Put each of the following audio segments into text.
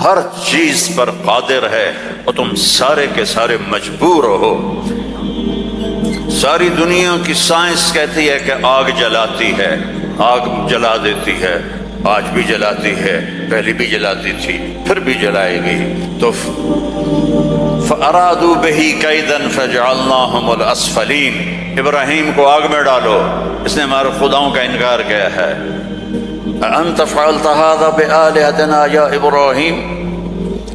ہر چیز پر قادر ہے اور تم سارے کے سارے مجبور ہو۔ ساری دنیا کی سائنس کہتی ہے کہ آگ جلاتی ہے، آگ جلا دیتی ہے، آج بھی جلاتی ہے، پہلے بھی جلاتی تھی، پھر بھی جلائے گی۔ تو فَأَرَادُوا بِهِ كَيْدًا فَجَعَلْنَاهُمُ الْأَسْفَلِينَ، ابراہیم کو آگ میں ڈالو، اس نے ہمارے خداؤں کا انکار کیا ہے۔ أَأَنْتَ فَعَلْتَ هَذَا بِآلِهَتِنَا يَا إِبْرَاهِيمُ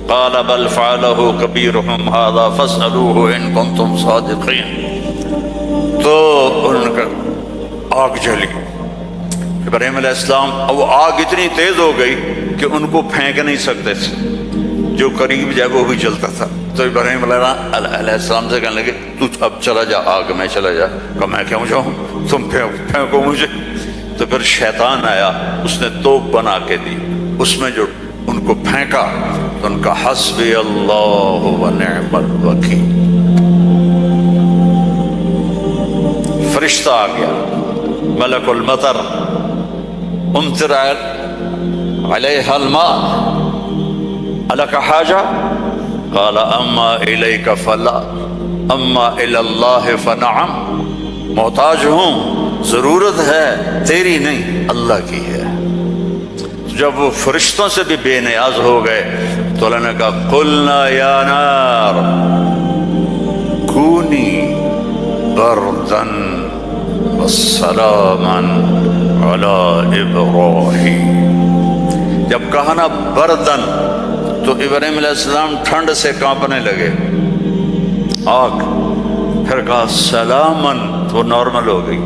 قَالَ بَلْ فَعَلَهُ كَبِيرُهُمْ هَذَا فَاسْأَلُوهُ إِن كُنتُمْ صَادِقِينَ۔ تو ان کا آگ جلی، ابراہیم علیہ السلام، وہ آگ اتنی تیز ہو گئی کہ ان کو پھینک نہیں سکتے تھے، جو قریب جائے وہ بھی جلتا تھا۔ تو ابراہیم علیہ السلام سے کہنے لگے تو اب چلا جا آگ میں، چلا جا۔ کہا میں کیوں جاؤں، تم پھینکو مجھے۔ تو پھر شیطان آیا، اس نے توپ بنا کے دی، اس میں جو ان کو پھینکا تو ان کا حسبی اللہ و نعم الوکیل، فرشتہ آ گیا، ملک المطر، امطر علیہا الماء الک حاجہ قال اما الیک فلا اما الی اللہ فنعم، محتاج ہوں، ضرورت ہے تیری نہیں اللہ کی ہے۔ جب وہ فرشتوں سے بھی بے نیاز ہو گئے تو اللہ نے کہا قلنا یا نار کونی بردا وسلاما علی ابراہیم۔ جب کہا نا بردن تو ابراہیم علیہ السلام ٹھنڈ سے کانپنے لگے، آگ۔ پھر کہا سلامن تو نارمل ہو گئی،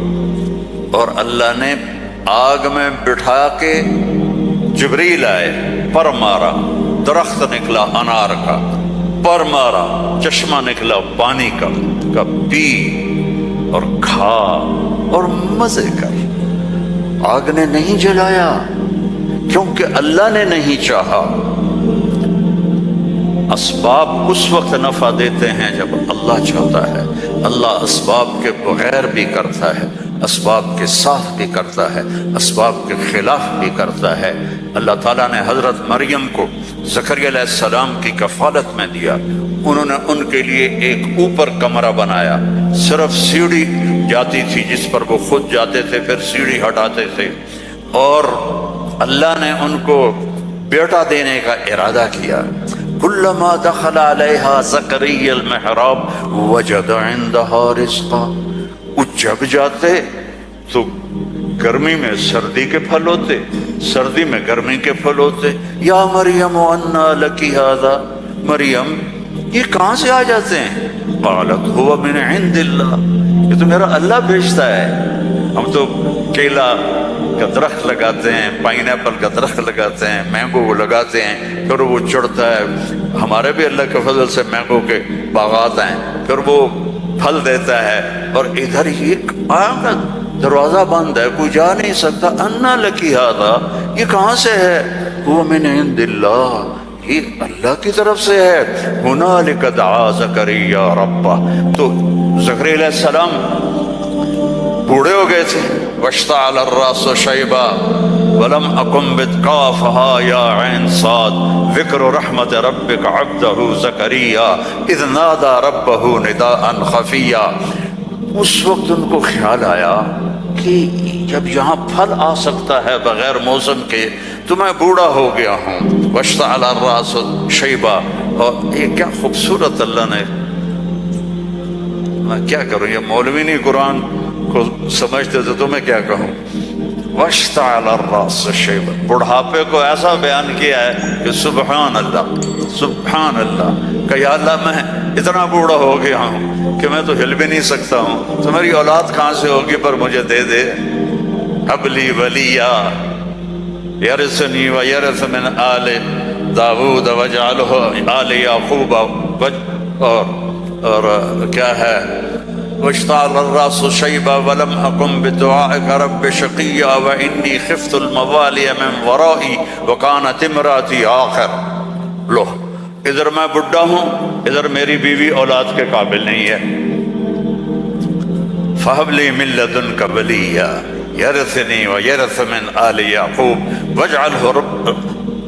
اور اللہ نے آگ میں بٹھا کے جبریل آئے، پر مارا، درخت نکلا انار کا، پر مارا، چشمہ نکلا پانی کا، کہ پی اور کھا اور مزے کر۔ آگ نے نہیں جلایا کیونکہ اللہ نے نہیں چاہا۔ اسباب اس وقت نفع دیتے ہیں جب اللہ چاہتا ہے، اللہ اسباب کے بغیر بھی کرتا ہے، اسباب کے ساتھ بھی کرتا ہے، اسباب کے خلاف بھی کرتا ہے۔ اللہ تعالیٰ نے حضرت مریم کو زکریا علیہ السلام کی کفالت میں دیا، انہوں نے ان کے لیے ایک اوپر کمرہ بنایا، صرف سیڑھی جاتی تھی جس پر وہ خود جاتے تھے، پھر سیڑھی ہٹاتے تھے، اور اللہ نے ان کو بیٹا دینے کا ارادہ کیا۔ کلما دخل علیہا زکریا المحراب وجد عندہا رزقا، وہ جب جاتے تو گرمی میں سردی کے پھل ہوتے، سردی میں گرمی کے پھل ہوتے۔ یا مریم انا لکی ھذا، مریم یہ کہاں سے آ جاتے ہیں؟ قالت هو من عند اللہ، یہ تو میرا اللہ بھیجتا ہے۔ ہم تو کیلا کا درخت لگاتے ہیں، پائن ایپل کا درخت لگاتے ہیں، مینگو کو لگاتے ہیں، پھر وہ چڑھتا ہے۔ ہمارے بھی اللہ کے فضل سے مینگو کے باغات ہیں، پھر وہ پھل دیتا ہے، اور ادھر یہ آگ کا دروازہ بند ہے، کوئی جا نہیں سکتا۔ انا لکی ھذا، یہ کہاں سے ہے؟ هو من عند اللہ، یہ اللہ کی طرف سے ہے۔ ہنالک دعا زکریا ربہ، تو زکریا علیہ السلام بوڑھے ہو گئے تھے۔ واشتعل الراس شیبا ولم اکن بتقافها یا عین صاد، ذکر رحمت ربک عبدہ زکریا اذ نادى ربہ نداء خفیا۔ اس وقت ان کو خیال آیا کہ جب یہاں پھل آ سکتا ہے بغیر موسم کے تو میں بوڑھا ہو گیا ہوں۔ واشتعل الراس شیبا، اور یہ کیا خوبصورت اللہ نے، میں کیا کروں، یہ مولوی نہیں قرآن کو سمجھتے تو میں کیا کہوں۔ واشتعل الراس شیبا، بڑھاپے کو ایسا بیان کیا ہے کہ سبحان اللہ، سبحان اللہ، کہ یا اللہ میں اتنا بوڑھا ہو گیا ہوں کہ میں تو ہل بھی نہیں سکتا ہوں، تو میری اولاد کہاں سے ہوگی، پر مجھے دے دے۔ حبلی ولیہ یرثنی ویرث من آل داود واجعلہ آل یعقوب، اور کیا ہے، واشتعل الراس شیبا ولم اکن بدعائک رب شقیا وانی خفت الموالی من ورائی وکانت امراتی آخر۔ لو ادھر میں بڈھا ہوں، ادھر میری بیوی اولاد کے قابل نہیں ہے۔ فہب لی من لدنک ولیہ یرثنی ویرث من آل یعقوب واجعلہ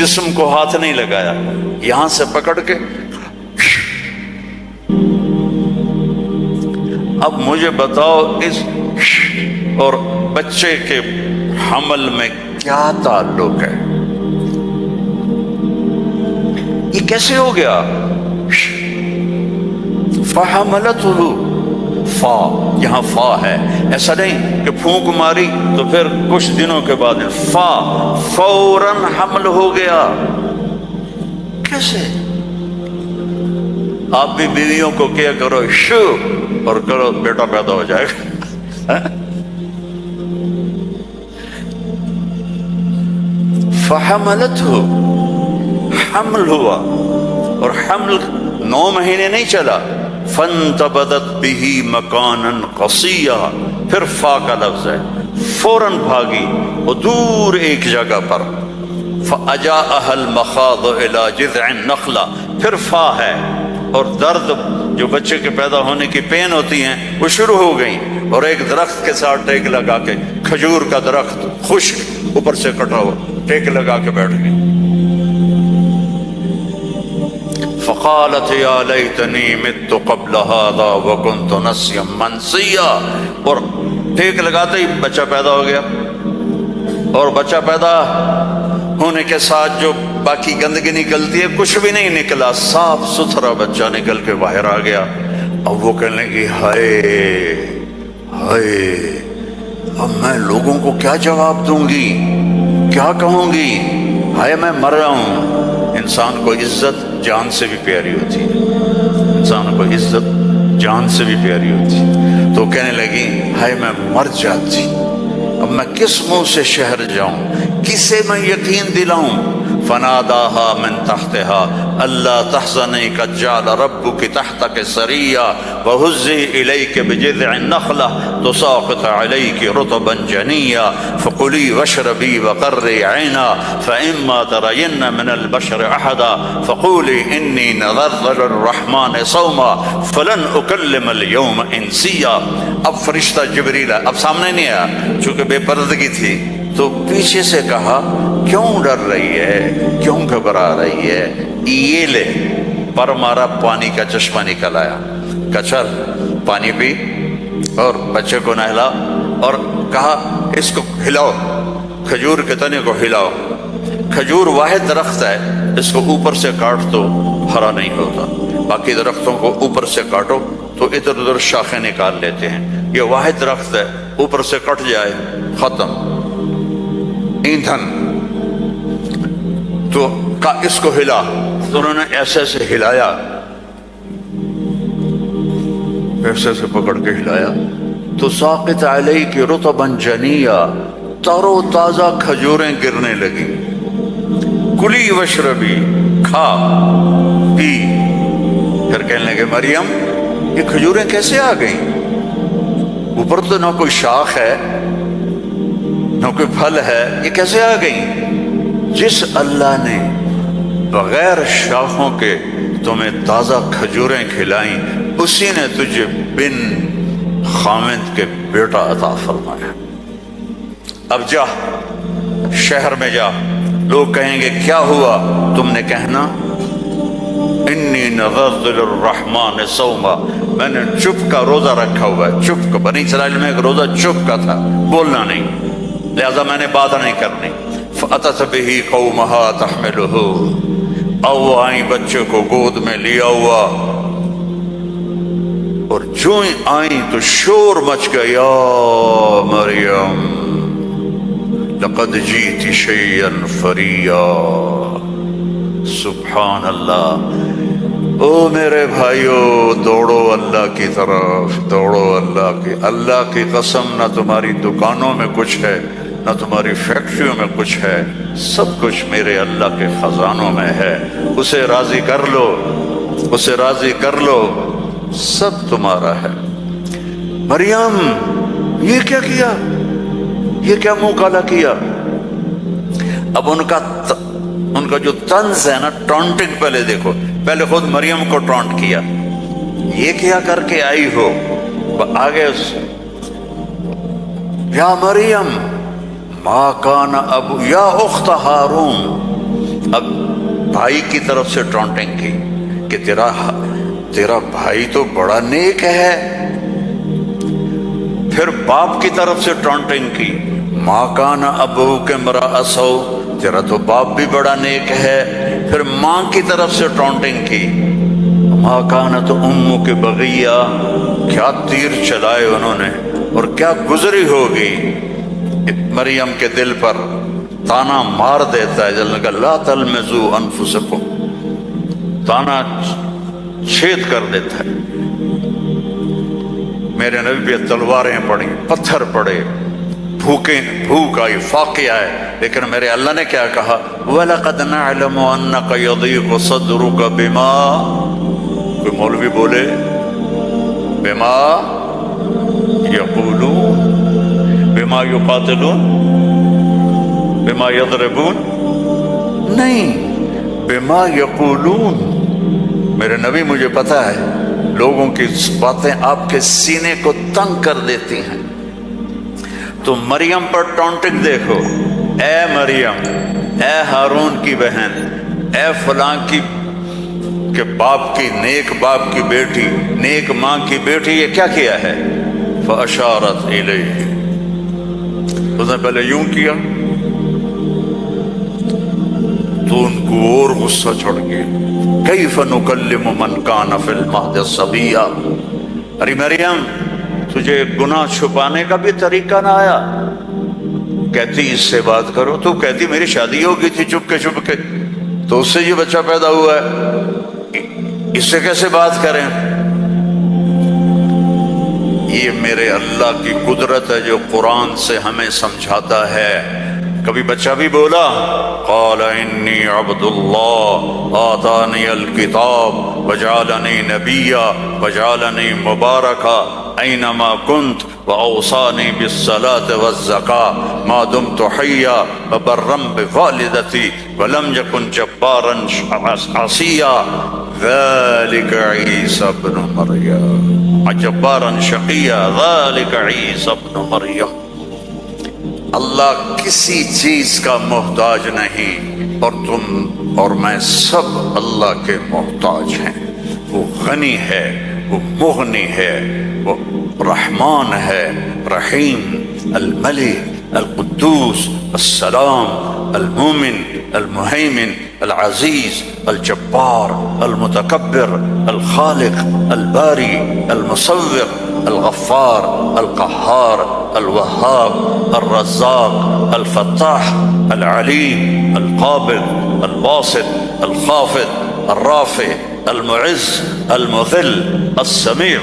جسم کو ہاتھ نہیں لگایا، یہاں سے پکڑ کے۔ اب مجھے بتاؤ اس اور بچے کے حمل میں کیا تعلق ہے؟ یہ کیسے ہو گیا؟ فحملتہ، فا یہاں فا ہے، ایسا نہیں کہ پھونک ماری تو پھر کچھ دنوں کے بعد فا فوراً حمل ہو گیا۔ کیسے؟ آپ بھی بیویوں کو کیا کرو شو اور کرو بیٹا پیدا ہو جائے گا۔ فحملتہ، حمل ہوا، اور حمل 9 مہینے نہیں چلا۔ فانتبذت بہ مکانا قصیا، پھر فا کا لفظ ہے، فوراً بھاگی وہ دور ایک جگہ پر۔ فاجاءها المخاض الى جذع النخلہ، پھر فا ہے، اور درد جو بچے کے پیدا ہونے کی پین ہوتی ہیں وہ شروع ہو گئی، اور ایک درخت کے ساتھ ٹیک لگا کے، کھجور کا درخت خشک اوپر سے کٹا ہوا، ٹیک لگا کے بیٹھ گئی۔ فقالت یا لیتنی مت قبل هذا وکنت نسیا منسیا، اور ٹیک لگاتے ہی بچہ پیدا ہو گیا، اور بچہ پیدا ہونے کے ساتھ جو باقی گندگی نکلتی ہے کچھ بھی نہیں نکلا، صاف ستھرا بچہ نکل کے باہر آ گیا۔ اب وہ کہنے لگی ہائے ہائے، اب میں لوگوں کو کیا جواب دوں گی، کیا کہوں گی، ہائے میں مر رہا ہوں۔ انسان کو عزت جان سے بھی پیاری ہوتی ہے، انسان کو عزت جان سے بھی پیاری ہوتی ہے۔ تو کہنے لگی ہائے میں مر جاتی، اب میں کس منہ سے شہر جاؤں، کسے میں یقین دلاؤں؟ فناداها من تحتها الا تحزني قد جعل ربك تحتك سريا وهزي اليك بجذع النخله تساقط عليك رطبا جنيا فكلي واشربي وقري عينا فاما ترين من البشر احدا فقولي اني نذرت للرحمن صوما فلن اكلم اليوم انسيا۔ اب فرشتہ جبریل اب سامنے نہیں آیا چونکہ بے پردگی تھی، تو پیچھے سے کہا کیوں ڈر رہی ہے، کیوں گھبرا رہی ہے، یہ لے، پر مارا، پانی کا چشمہ نکل آیا، کہا چل پانی پی اور بچے کو نہلا، اور کہا اس کو ہلاؤ، کھجور کے تنے کو ہلاؤ۔ کھجور واحد درخت ہے، اس کو اوپر سے کاٹ تو ہرا نہیں ہوتا، باقی درختوں کو اوپر سے کاٹو تو ادھر ادھر شاخیں نکال لیتے ہیں، یہ واحد درخت ہے، اوپر سے کٹ جائے ختم ایندھن۔ تو اس کو ہلا، تو انہوں نے ایسے ایسے ہلایا، ایسے ایسے پکڑ کے ہلایا، تو ساقط علیک رطبا جنیا، تر و تازہ کھجوریں گرنے لگی۔ کلی وشربی، کھا پی۔ پھر کہنے لگے مریم یہ کھجوریں کیسے آ گئیں؟ اوپر تو نہ کوئی شاخ ہے نہ کوئی پھل ہے، یہ کیسے آ گئیں؟ جس اللہ نے بغیر شاخوں کے تمہیں تازہ کھجوریں کھلائیں، اسی نے تجھے بن خامد کے بیٹا عطا فرمایا۔ اب جا شہر میں جا، لوگ کہیں گے کیا ہوا، تم نے کہنا انی نذرت للرحمن صوما، میں نے چپ کا روزہ رکھا ہوا ہے، چپ کا، بنی اسرائیل میں ایک روزہ چپ کا تھا، بولنا نہیں، لہذا میں نے بات نہیں کرنی۔ فأتت به قومها تحملہ، او آئیں بچے کو گود میں لیا ہوا، اور جو ہی آئیں تو شور مچ گیا، یا مریم لقد جیت شیئا فریا۔ سبحان اللہ۔ او میرے بھائیو، دوڑو اللہ کی طرف، دوڑو اللہ کی قسم، نہ تمہاری دکانوں میں کچھ ہے نہ تمہاری فیکٹریوں میں کچھ ہے، سب کچھ میرے اللہ کے خزانوں میں ہے، اسے راضی کر لو، اسے راضی کر لو، سب تمہارا ہے۔ مریم یہ کیا کیا، یہ کیا منہ کالا کیا؟ اب ان کا جو طنز ہے نا، ٹونٹنگ، پہلے دیکھو، پہلے خود مریم کو ٹونٹ کیا، یہ کیا کر کے آئی ہو، آگے یا مریم ما کان ابو یا اخت ہارون، اب بھائی کی طرف سے ٹانٹنگ کی کہ تیرا بھائی تو بڑا نیک ہے. پھر باپ کی طرف سے ٹانٹنگ کی، ماں کان ابوک امرأ سوء، تیرا تو باپ بھی بڑا نیک ہے. پھر ماں کی طرف سے ٹانٹنگ کی، ماں کانت امک بغیہ، کیا تیر چلائے انہوں نے اور کیا گزری ہوگی مریم کے دل پر. تانا مار دیتا ہے، جلنے کا لا تلمزوا انفسکم، تانا چھید کر دیتا ہے. میرے نبی پہ تلواریں پڑی، پتھر پڑے، بھوک آئی، فاقہ آئے، لیکن میرے اللہ نے کیا کہا؟ وَلَقَدْ نَعْلَمُ أَنَّكَ يَضِيقُ صَدْرُكَ بِمَا، کوئی مولوی بولے بِمَا يَقُولُونَ، بِمَا يُقَاتِلُونَ، بِمَا يَضْرِبُونَ، نہیں، بِمَا يَقُولُونَ. میرے نبی مجھے پتا ہے لوگوں کی باتیں آپ کے سینے کو تنگ کر دیتی ہیں. تو مریم پر ٹانٹنگ دیکھو، اے مریم، اے ہارون کی بہن، اے فلاں کی کہ باپ کی، نیک باپ کی بیٹی، نیک ماں کی بیٹی، یہ کیا کیا ہے؟ فَأَشَارَتْ إِلَيْهِ، اس نے پہلے یوں کیا تو ان کو اور غصہ چڑھ گیا. كَيْفَ نُكَلِّمُ مَنْ كَانَ فِي الْمَهْدِ صَبِيًّا، ارے مریم تجھے گناہ چھپانے کا بھی طریقہ نہ آیا؟ کہتی اس سے بات کرو، تو کہتی میری شادی ہو گئی تھی چپ کے، تو اس سے یہ بچہ پیدا ہوا ہے، اس سے کیسے بات کریں؟ یہ میرے اللہ کی قدرت ہے جو قرآن سے ہمیں سمجھاتا ہے. کبھی بچہ بھی بولا قال انی عبد اللہ آتانی الکتاب وجعلنی نبیا وجعلنی مبارکا اینما کنت واوصانی بالصلاة والزکاة ما دمت حیا وبرا بوالدتی ولم یکن جبارا عصیا ذلک عیسی ابن مریم جبارا شقیا ذلک عیسی ابن مریم. اللہ کسی چیز کا محتاج نہیں، اور تم اور میں سب اللہ کے محتاج ہیں. وہ غنی ہے، وہ مغنی ہے، وہ رحمان ہے، رحیم، الملک، القدوس، السلام، المومن، المہیمن، العزیز، الجبار، المتکبر، الخالق، الباری، المصور، الغفار، القہار، الوہاب، الرزاق، الفتاح، العلیم، القابض، الباسط، الخافض، الرافع، المعز، المذل، السمیع،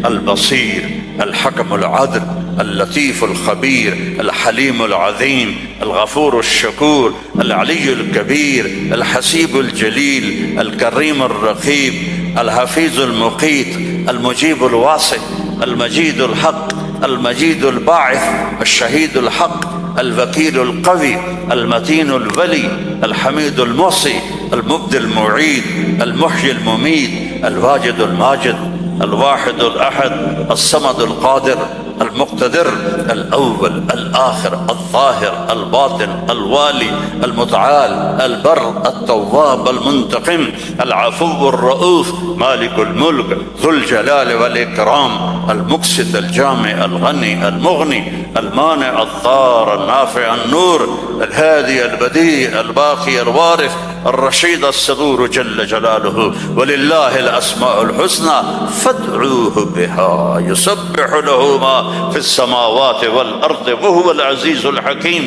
البصیر، الحکم العدل، اللطیف الخبیر، الحلیم العظیم، الغفور الشکور، العلی الکبیر، الحسیب الجلیل، الکریم الرقیب، الحفیظ المقیت، المجیب الواسع، المجید الحق، المجید الباعث، الشہید الحق، الوکیل القوی، المتین الولی، الحمید المحصی، المبدی المعید، المحیی الممید، الواجد الماجد، الواحد الأحد، الصمد القادر، المقتدر، الأول الآخر الظاهر الباطن الوالي المتعال البر التواب المنتقم العفو الرؤوف مالك الملك ذو الجلال والإكرام المقسط الجامع الغني المغني المانع الضار النافع النور الهادي البديع الباقي الوارث الرشيد الصبور جل جلاله ولله الأسماء الحسنى فادعوه بها يسبح له ما في السماوات والأرض وهو العزيز الحكيم.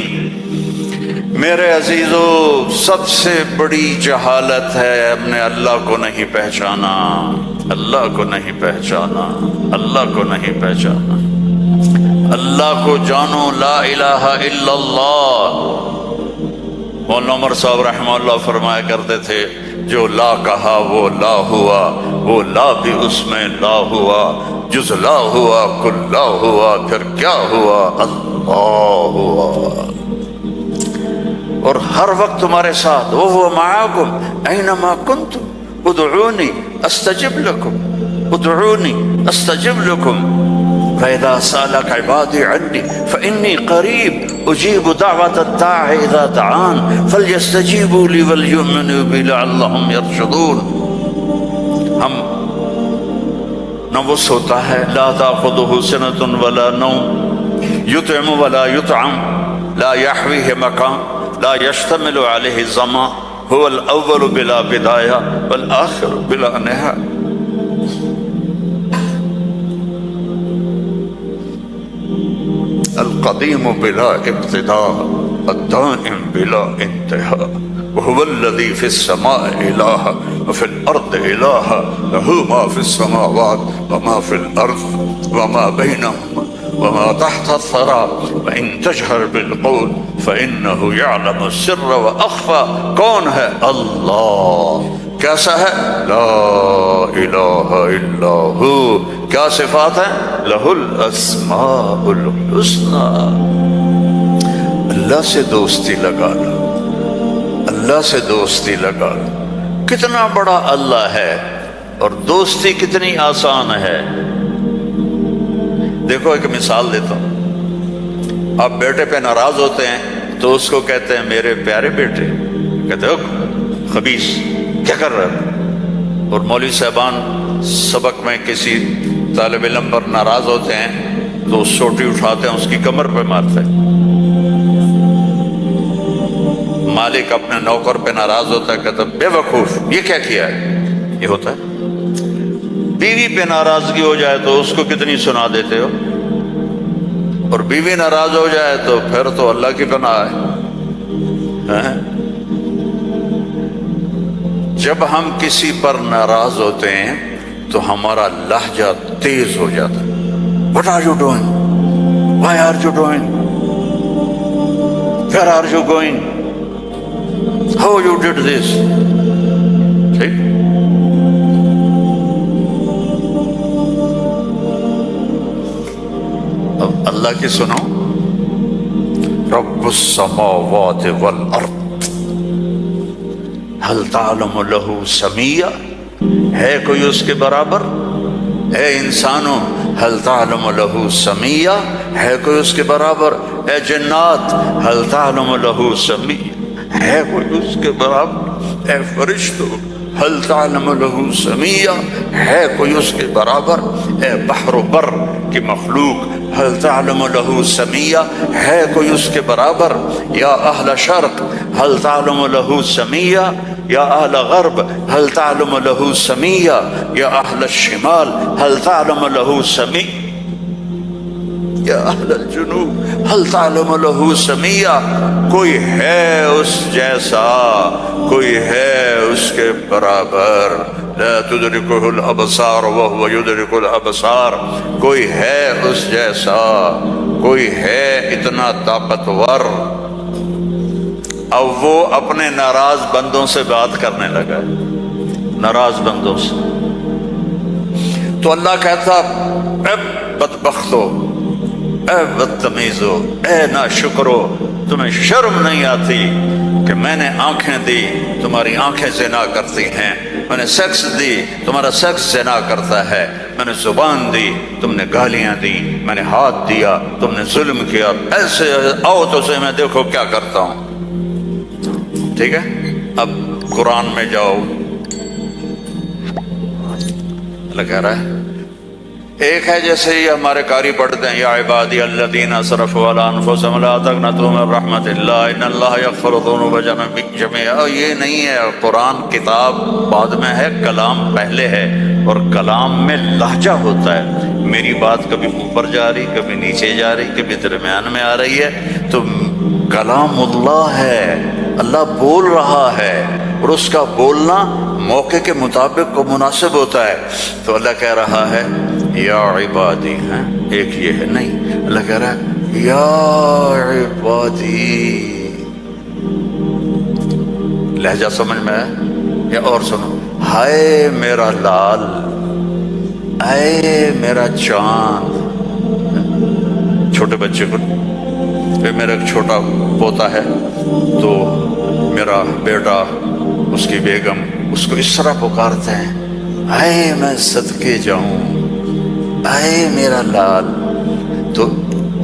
میرے عزیزو، سب سے بڑی جہالت ہے اپنے اللہ کو نہیں پہچانا، اللہ کو نہیں پہچانا، اللہ کو نہیں پہچانا. اللہ کو جانو، لا الہ الا اللہ. مولانا عمر صاحب رحمہ اللہ فرمایا کرتے تھے جو لا کہا وہ لا ہوا، وہ لا بھی اس میں لا ہوا، جز لا ہوا کل لا ہوا، پھر کیا ہوا؟ اللہ ہوا. اور ہر وقت تمہارے ساتھ، وَهُوَ مَعَكُمْ أَيْنَمَا كُنْتُمْ ادعونی استجب لکم، ادعونی استجب لکم. فإذا سألك عبادي عني فإني قريب أجيب دعوة الداع إذا دعان فليستجيبوا لي وليؤمنوا بي لعلهم يرشدون. ہم نہ وہ سوتا ہے، لا تأخذه سنة ولا نوم، يطعم ولا يطعم، لا يحويه مكان، لا يشتمل عليه الزمان، هو الأول بلا بداية والآخر بلا نهاية. القديم بلا ابتداء الدائم بلا انتهاء وهو الذي في السماء إله وفي الأرض إله له ما في السماوات وما في الأرض وما بينهما وما تحت الثرى وإن تجهر بالقول فإنه يعلم السر وأخفى. کون ہے؟ اللہ. کیسا ہے؟ لا الہ الا ہو. کیا صفات ہیں؟ لہ الاسماء الحسنى. اللہ سے دوستی لگا لو، اللہ سے دوستی لگا لو. کتنا بڑا اللہ ہے اور دوستی کتنی آسان ہے. دیکھو ایک مثال دیتا ہوں. آپ بیٹے پہ ناراض ہوتے ہیں تو اس کو کہتے ہیں میرے پیارے بیٹے، کہتے ہو خبیث کیا کر رہے ہو. اور مولوی صاحبان سبق میں کسی طالب علم پر ناراض ہوتے ہیں تو سوٹی اٹھاتے ہیں اس کی کمر پہ مارتے ہیں. مالک اپنے نوکر پہ ناراض ہوتا ہے، کہتا ہے بے وقوف یہ کیا کیا ہے. یہ ہوتا ہے. بیوی پہ ناراضگی ہو جائے تو اس کو کتنی سنا دیتے ہو، اور بیوی ناراض ہو جائے تو پھر تو اللہ کی پناہ ہے. جب ہم کسی پر ناراض ہوتے ہیں تو ہمارا لہجہ تیز ہو جاتا ہے. What are you doing? Why are you doing? Where are you going? How you did this? ٹھیک. اب اللہ کی سنو. رب السماوات والارض هل تعلم له سمیہ. ہے کوئی اس کے برابر؟ اے انسانوں هل تعلم له سمیہ. ہے کوئی اس کے برابر؟ اے جنات هل تعلم له سمیہ. ہے کوئی اس کے برابر؟ اے فرشتوں هل تعلم له سمیہ. ہے کوئی اس کے برابر؟ اے بحر و بر کی مخلوق هل تعلم له سمیہ. ہے کوئی اس کے برابر؟ یا اہل شرق هل تعلم له سمیہ. یا اہل غرب هل تعلم له سمیہ. یا اہل الشمال هل تعلم له سمیہ. یا اہل الجنوب هل تعلم له سمیہ. کوئی ہے اس جیسا، کوئی ہے اس کے برابر. لا تدرکہ الابصار وهو يدرک الابصار. کوئی ہے اس جیسا، کوئی ہے اتنا طاقتور. اب وہ اپنے ناراض بندوں سے بات کرنے لگا ہے، ناراض بندوں سے. تو اللہ کہتا اے بدبختو، اے بدتمیزو، اے ناشکرو، تمہیں شرم نہیں آتی کہ میں نے آنکھیں دی تمہاری آنکھیں زنا کرتی ہیں، میں نے سیکس دی تمہارا سیکس زنا کرتا ہے، میں نے زبان دی تم نے گالیاں دی، میں نے ہاتھ دیا تم نے ظلم کیا. ایسے آؤ تو سے میں دیکھو کیا کرتا ہوں. ٹھیک ہے. اب قرآن میں جاؤ. اللہ کہہ رہا ہے ایک ہے جیسے یہ ہمارے قاری پڑھتے ہیں یا عبادی الذین اسرفوا علی انفسہم لا تقنطوا من رحمت اللہ ان اللہ یغفر الذنوب جميعا. یہ نہیں ہے. قرآن کتاب بعد میں ہے، کلام پہلے ہے، اور کلام میں لہجہ ہوتا ہے. میری بات کبھی اوپر جا رہی، کبھی نیچے جا رہی، کبھی درمیان میں آ رہی ہے. تو کلام اللہ ہے، اللہ بول رہا ہے، اور اس کا بولنا موقع کے مطابق کو مناسب ہوتا ہے. تو اللہ کہہ رہا ہے یا عبادی. ہیں ایک یہ ہے نہیں، اللہ کہہ رہا ہے یا عبادی. لہجہ سمجھ میں ہے یا اور سنو. ہائے میرا لال، اے میرا چاند. چھوٹے بچے کو، میرا ایک چھوٹا پوتا ہے تو میرا بیٹا، اس کی بیگم اس کو اس طرح پکارتے ہیں اے میں صدقے جاؤں، اے میرا لال. تو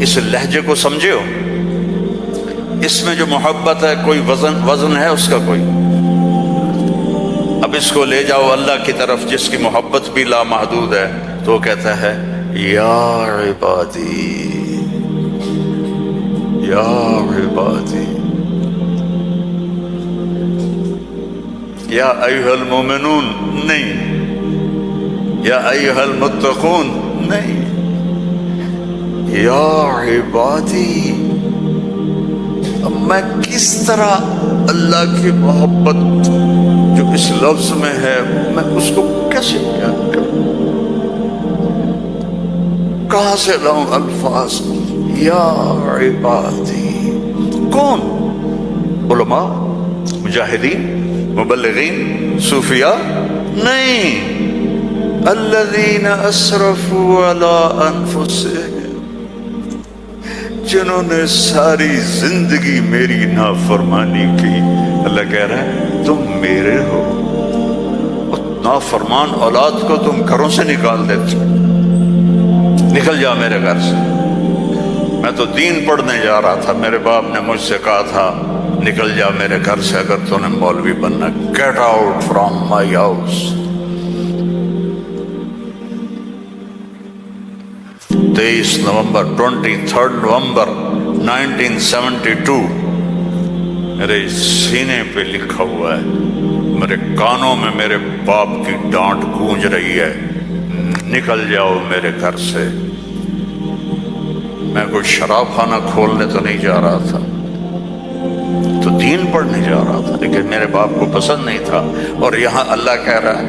اس لہجے کو سمجھے ہو؟ اس میں جو محبت ہے کوئی وزن ہے اس کا کوئی؟ اب اس کو لے جاؤ اللہ کی طرف جس کی محبت بھی لامحدود ہے، تو وہ کہتا ہے یا عبادی یا عبادی یا ایھا المومنون نہیں، یا ایھا المتقون نہیں، یا عبادی۔ اب میں کس طرح اللہ کی محبت جو اس لفظ میں ہے میں اس کو کیسے بیان کروں؟ کہاں سے لاؤں الفاظ؟ یا عبادی۔ کون؟ علماء، مجاہدین، مبلغین، صوفیاء؟ نہیں، الذین اسرفوا علی انفسہم، جنہوں نے ساری زندگی میری نافرمانی کی۔ اللہ کہہ رہا ہے تم میرے ہو، نافرمان اولاد کو تم گھروں سے نکال دیتے، نکل جا میرے گھر سے۔ میں تو دین پڑھنے جا رہا تھا، میرے باپ نے مجھ سے کہا تھا نکل جا میرے گھر سے اگر تو نے مولوی بننا، get out from my house. 23 نومبر 23 نومبر 1972 میرے سینے پہ لکھا ہوا ہے، میرے کانوں میں میرے باپ کی ڈانٹ گونج رہی ہے، نکل جاؤ میرے گھر سے۔ میں کوئی شراب خانہ کھولنے تو نہیں جا رہا تھا، تو دین پڑھنے جا رہا تھا، لیکن میرے باپ کو پسند نہیں تھا۔ اور یہاں اللہ کہہ رہا ہے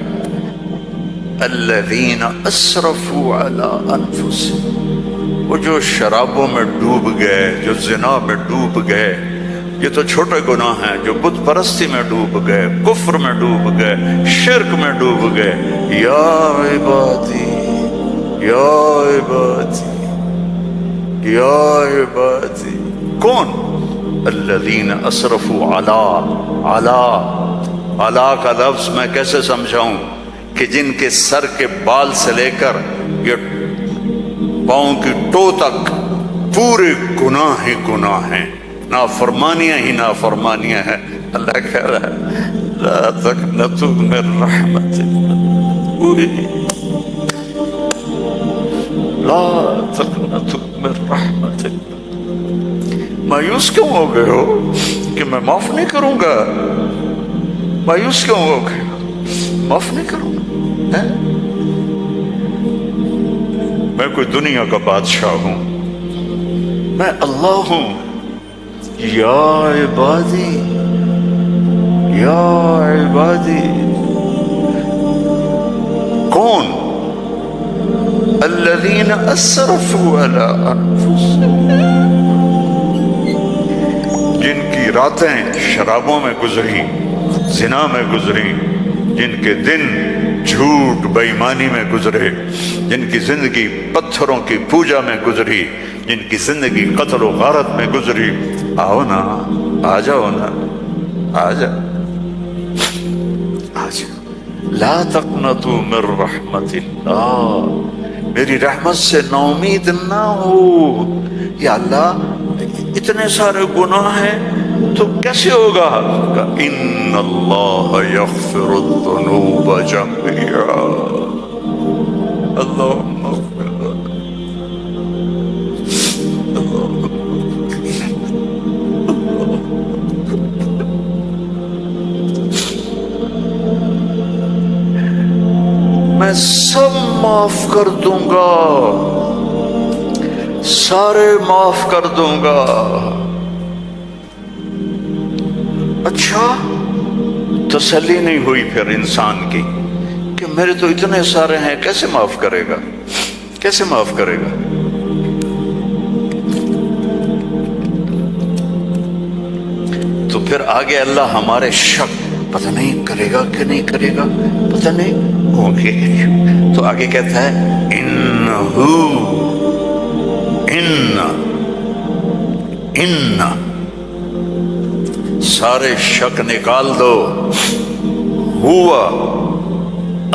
الذین اسرفوا علی انفسہم، وہ جو شرابوں میں ڈوب گئے، جو زنا میں ڈوب گئے، یہ تو چھوٹے گناہ ہیں، جو بت پرستی میں ڈوب گئے، کفر میں ڈوب گئے، شرک میں ڈوب گئے۔ یا عبادی یا عبادی یا عبادی۔ کون؟ الذین اسرفوا علی کا لفظ میں کیسے سمجھاؤں کہ جن کے سر کے بال سے لے کر یہ پاؤں کی ٹو تک پورے گناہ ہی گناہ ہیں، نافرمانیاں ہی نافرمانیاں ہیں۔ اللہ کہہ رہا ہے لا تقنطوا من رحمت اللہ، لا تقنطوا من رحمت اللہ۔ مایوس کیوں ہو گئے ہو کہ میں معاف نہیں کروں گا؟ مایوس کیوں ہو گئے؟ معاف نہیں کروں گا؟ میں کوئی دنیا کا بادشاہ ہوں؟ میں اللہ ہوں۔ یا عبادی یا عبادی۔ کون؟ الذین اسرفوا علی انفسہم، جن کی راتیں شرابوں میں گزری، زنا میں گزری، جن کے دن جھوٹ بے ایمانی میں گزرے، جن کی زندگی پتھروں کی پوجا میں گزری، جن کی زندگی قتل و غارت میں گزری۔ آؤ نا، آ جاؤ نا، آ جا آ جا۔ لا تقنطوا من رحمت اللہ، میری رحمت سے نا امید نہ ہو۔ یا اللہ اتنے سارے گناہ ہیں تو کیسے ہوگا؟ ان اللہ یغفر الذنوب جميعا، اللہم اغفر لنا، میں سب معاف کر دوں گا، سارے معاف کر دوں گا۔ اچھا، تسلی نہیں ہوئی پھر انسان کی کہ میرے تو اتنے سارے ہیں، کیسے معاف کرے گا؟ کیسے معاف کرے گا؟ تو پھر آگے اللہ ہمارے شک پتہ نہیں کرے گا کہ نہیں کرے گا، پتہ نہیں ہوگی، تو آگے کہتا ہے ان سارے شک نکال دو، ہوا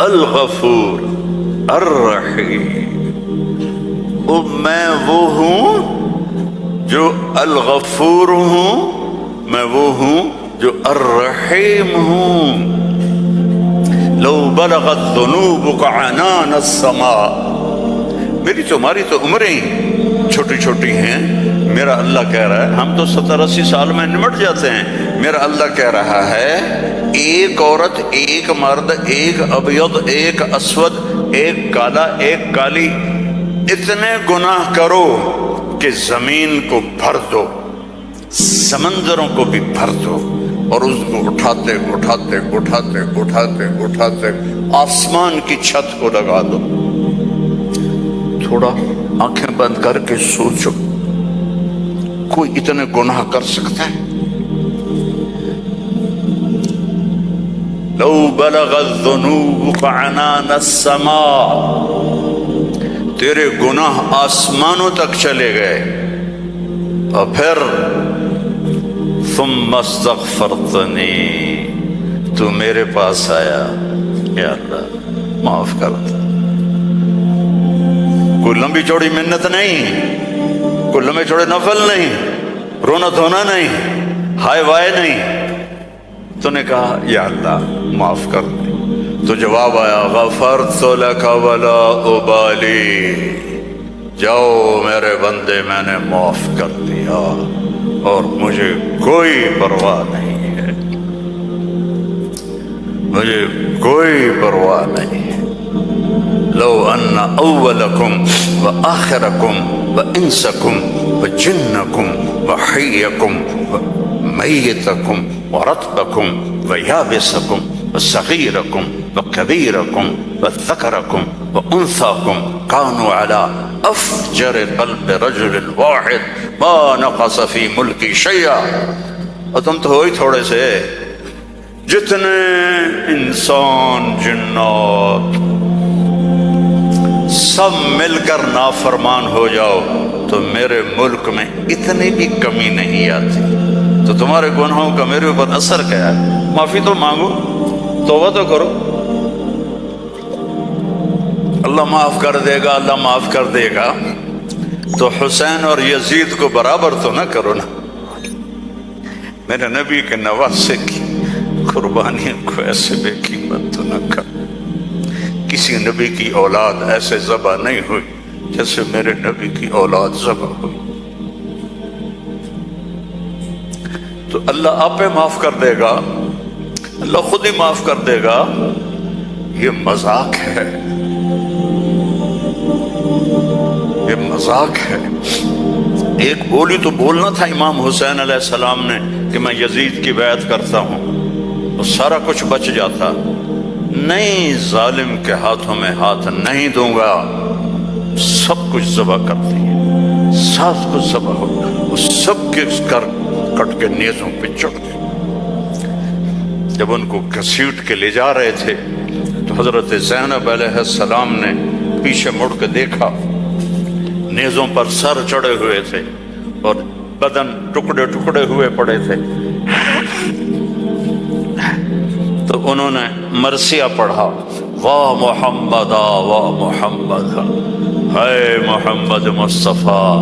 الغفور الرحیم، میں وہ ہوں جو الغفور ہوں، میں وہ ہوں جو الرحیم ہوں۔ لو بلغت ذنوبک عنان السماء، میری تمہاری تو عمریں چھوٹی چھوٹی ہیں، میرا اللہ کہہ رہا ہے، ہم تو 70-80 سال میں نمٹ جاتے ہیں، میرا اللہ کہہ رہا ہے ایک عورت، ایک مرد، ایک ابیض، ایک اسود، ایک کالا، ایک کالی، اتنے گناہ کرو کہ زمین کو بھر دو، سمندروں کو بھی بھر دو، اور اس کو اٹھاتے اٹھاتے اٹھاتے اٹھاتے اٹھاتے آسمان کی چھت کو لگا دو۔ تھوڑا آنکھیں بند کر کے سوچو، کوئی اتنے گناہ کر سکتا ہے؟ لو بلغت ذنوبک عنان السماء، تیرے گناہ آسمانوں تک چلے گئے، اور پھر ثم استغفرتنی، تو میرے پاس آیا، یا اللہ معاف کر دے۔ کوئی لمبی چوڑی منت نہیں، کوئی لمبے چوڑے نفل نہیں، رونا دھونا نہیں، ہائے وائے نہیں، تو نے کہا یا اللہ معاف کر دے، تو جواب آیا غفرت لک ولا ابالی، جاؤ میرے بندے میں نے معاف کر دیا اور مجھے کوئی پرواہ نہیں ہے، مجھے کوئی پرواہ نہیں ہے۔ لو ان اولکم وآخرکم وانسکم وجنکم وحیکم ومیتکم ورطبکم ویابسکم وصغیرکم وکبیرکم وذکرکم وانثاکم کانوا علی افجر قلب رجل واحد ما نقص فی ملکی شیئا، اور تم تو ہوئی تھوڑے سے، جتنے انسان جنات سب مل کر نافرمان ہو جاؤ تو میرے ملک میں اتنی بھی کمی نہیں آتی، تو تمہارے گناہوں کا میرے اوپر اثر کیا ہے؟ معافی تو مانگو، توبہ تو کرو، اللہ معاف کر دے گا، اللہ معاف کر دے گا، تو حسین اور یزید کو برابر تو نہ کرو نا، میرے نبی کے نواسے کی قربانیوں کو ایسے بے قیمت تو نہ کرو۔ کسی نبی کی اولاد ایسے ذبح نہیں ہوئی جیسے میرے نبی کی اولاد ذبح ہوئی، تو اللہ آپ پہ معاف کر دے گا، اللہ خود ہی معاف کر دے گا۔ یہ مذاق ہے، یہ مذاق ہے۔ ایک بولی تو بولنا تھا امام حسین علیہ السلام نے کہ میں یزید کی بیعت کرتا ہوں، تو سارا کچھ بچ جاتا، نہیں، ظالم کے ہاتھوں میں ہاتھ نہیں دوں گا، سب کچھ ذبح کر دیں، سب کچھ ذبح ہو، وہ سب کے کٹ کے نیزوں پہ چڑھ گئے۔ جب ان کو گھسیٹ کے لے جا رہے تھے تو حضرت زینب علیہ السلام نے پیچھے مڑ کے دیکھا، نیزوں پر سر چڑھے ہوئے تھے اور بدن ٹکڑے ٹکڑے ہوئے پڑے تھے، تو انہوں نے مرثیہ پڑھا، واہ محمدا واہ محمد، ہے محمد مصطفیٰ،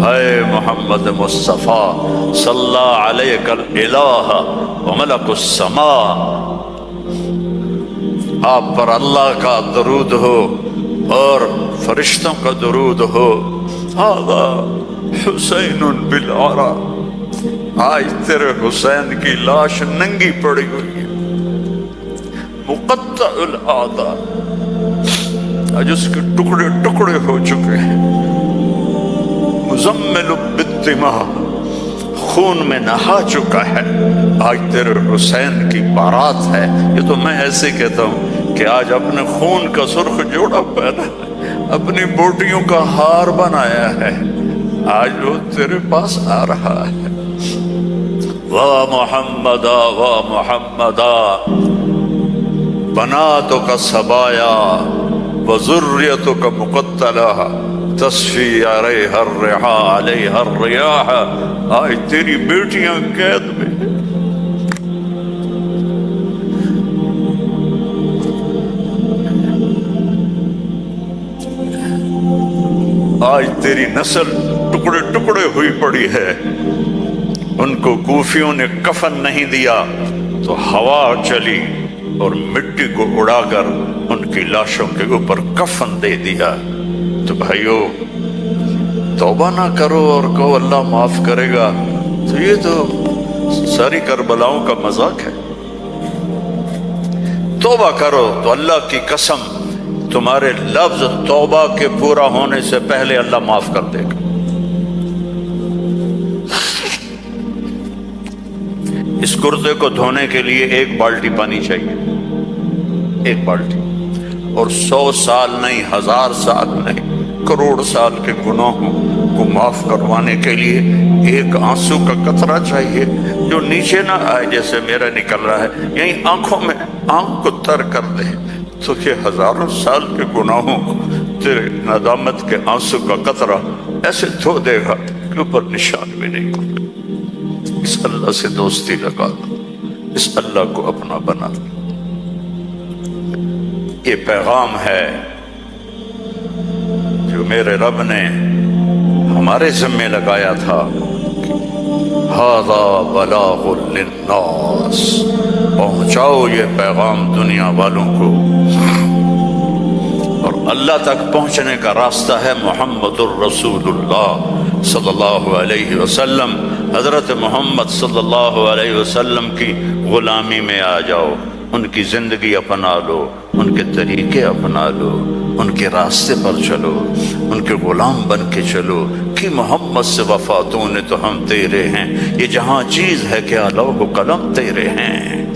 ہے محمد مصطفیٰ، صلی علیک الالہ وملک السماء، آپ پر اللہ کا درود ہو اور فرشتوں کا درود ہو، ھذا حسین بالعرا، آج تیرے حسین کی لاش ننگی پڑی ہوئی ہے، مقطع الاعضاء، آج اس کے ٹکڑے ٹکڑے ہو چکے ہیں، مزمل بالدماء، خون میں نہا چکا ہے، آج تیرے حسین کی بارات ہے۔ یہ تو میں ایسے کہتا ہوں کہ آج اپنے خون کا سرخ جوڑا پہنا ہے، اپنی بوٹیوں کا ہار بنایا ہے، آج وہ تیرے پاس آ رہا ہے، واہ محمدا واہ محمدا، بناتک سبایا وذریتک مقتلہ، تصفی علیہا الرحا علیہا الریاح، آج تیری بیٹیاں قید میں ہیں۔ آج تیری نسل ٹکڑے ٹکڑے ہوئی پڑی ہے، ان کو کوفیوں نے کفن نہیں دیا تو ہوا چلی اور مٹی کو اڑا کر ان کی لاشوں کے اوپر کفن دے دیا۔ تو بھائیو، توبہ نہ کرو اور کہو اللہ معاف کرے گا، تو یہ تو ساری کربلاؤں کا مذاق ہے۔ توبہ کرو تو اللہ کی قسم تمہارے لفظ توبہ کے پورا ہونے سے پہلے اللہ معاف کر دے گا۔ اس کرتے کو دھونے کے لیے 1 بالٹی پانی چاہیے، 1 بالٹی، اور 100 سال نہیں، 1000 سال نہیں، کروڑ سال کے گناہوں کو معاف کروانے کے لیے 1 آنسو کا قطرہ چاہیے جو نیچے نہ آئے جیسے میرا نکل رہا ہے، یہیں آنکھوں میں آنکھ کو تر کر دے تو یہ ہزاروں سال کے گناہوں کو تیرے ندامت کے آنسو کا قطرہ ایسے دھو دے گا کہ اوپر نشان بھی نہیں ہوگا۔ اس اللہ سے دوستی لگا لو، اس اللہ کو اپنا بنا لو۔ یہ پیغام ہے جو میرے رب نے ہمارے ذمے لگایا تھا، ھذا بلاغ للناس، پہنچاؤ یہ پیغام دنیا والوں کو۔ اور اللہ تک پہنچنے کا راستہ ہے محمد الرسول اللہ صلی اللہ علیہ وسلم۔ حضرت محمد صلی اللہ علیہ وسلم کی غلامی میں آ جاؤ، ان کی زندگی اپنا لو، ان کے طریقے اپنا لو، ان کے راستے پر چلو، ان کے غلام بن کے چلو کہ محمد سے وفا تو نے تو ہم تیرے ہیں، یہ جہاں چیز ہے کیا لوح و قلم تیرے ہیں۔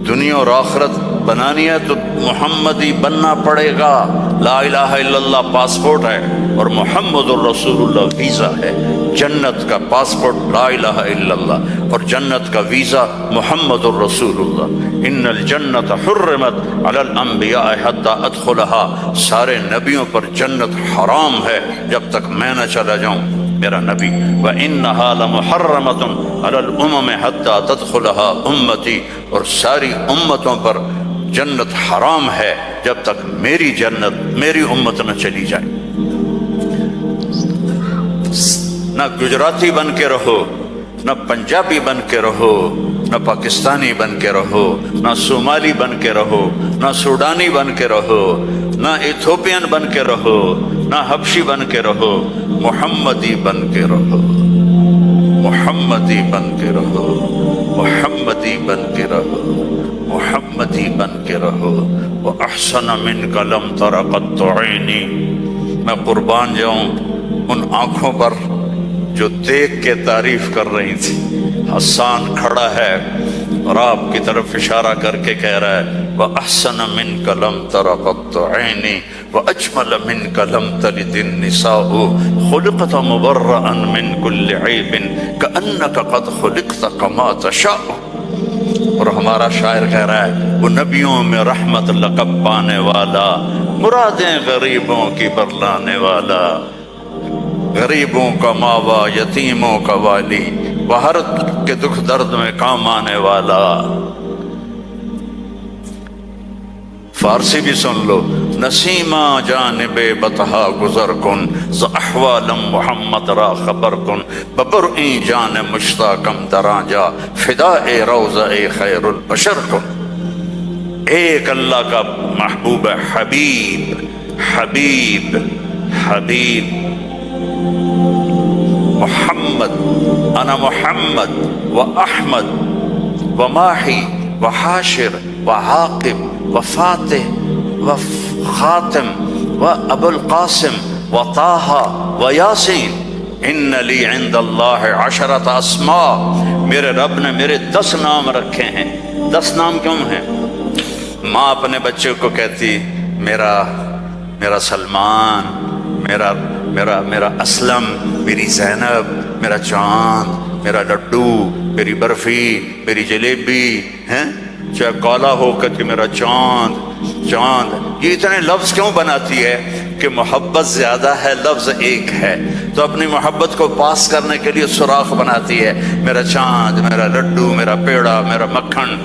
دنیا اور آخرت بنانی ہے تو محمدی بننا پڑے گا۔ لا الہ الا اللہ پاسپورٹ ہے اور محمد الرسول اللہ ویزا ہے۔ جنت کا پاسپورٹ لا الہ الا اللہ اور جنت کا ویزا محمد الرسول اللہ۔ ان الجنت حرمت علی الانبیاء حتی ادخلها، سارے نبیوں پر جنت حرام ہے جب تک میں نہ چلا جاؤں، میرا نبی۔ وَإِنَّهَا لَمُحَرَّمَةٌ عَلَى الْأُمَمِ حَتَّى تَدْخُلَهَا أُمَّتِي، اور ساری امتوں پر جنت حرام ہے جب تک میری جنت، میری امت نہ چلی جائے۔ نہ گجراتی بن کے رہو، نہ پنجابی بن کے رہو، نہ پاکستانی بن کے رہو، نہ صومالی بن کے رہو، نہ سوڈانی بن کے رہو، نہ ایتھوپین بن کے رہو، نہ حبشی بن کے رہو، محمدی بن کے رہو، محمدی بن کے رہو، محمدی بن کے رہو، محمدی بن کے رہو۔ وَأَحْسَنَ مِنْكَ لَمْ تَرَ قَطُّ عَيْنِي، میں قربان جاؤں ان آنکھوں پر جو دیکھ کے تعریف کر رہی تھی۔ حسان کھڑا ہے اور آپ کی طرف اشارہ کر کے کہہ رہا ہے وَأَحْسَنَ مِنْكَ لَمْ تَرَ قَطُّ عَيْنِي وَأَجْمَلَ مِنْكَ لَمْ تَلِدِ النِّسَاءُ خُلِقْتَ مُبَرَّأً مِنْ كُلِّ عَيْبٍ كَأَنَّكَ قَدْ خُلِقْتَ كَمَا تَشَاءُ۔ اور ہمارا شاعر کہہ رہا ہے وہ نبیوں میں رحمت لقب پانے والا، مرادیں غریبوں کی برلانے والا، غریبوں کا ماوا، یتیموں کا والی، باہر کے دکھ درد میں کام آنے والا۔ فارسی بھی سن لو، نسیمہ جانب بطحا گزر کن، ز احوالم محمد را خبر کن، ببرئیں جان مشتاقم دراں جا، فدائے روضہ خیر البشر کن۔ ایک اللہ کا محبوب حبیب، حبیب، حبیب محمد، انا محمد و احمد و ماہی و حاشر و عاقب و فاتح و خاتم و ابو القاسم و طٰہٰ و یاسین، ان لی عند اللہ 10 اسماء، میرے رب نے میرے 10 نام رکھے ہیں۔ 10 نام کیوں ہیں؟ ماں اپنے بچے کو کہتی میرا سلمان، میرا اسلم، میری زینب، میرا چاند، میرا لڈو، میری برفی، میری جلیبی، ہیں چاہے کالا ہو کر کہ میرا چاند، چاند۔ یہ اتنے لفظ کیوں بناتی ہے؟ کہ محبت زیادہ ہے، لفظ ایک ہے، تو اپنی محبت کو پاس کرنے کے لیے سوراخ بناتی ہے، میرا چاند، میرا لڈو، میرا پیڑا، میرا مکھن۔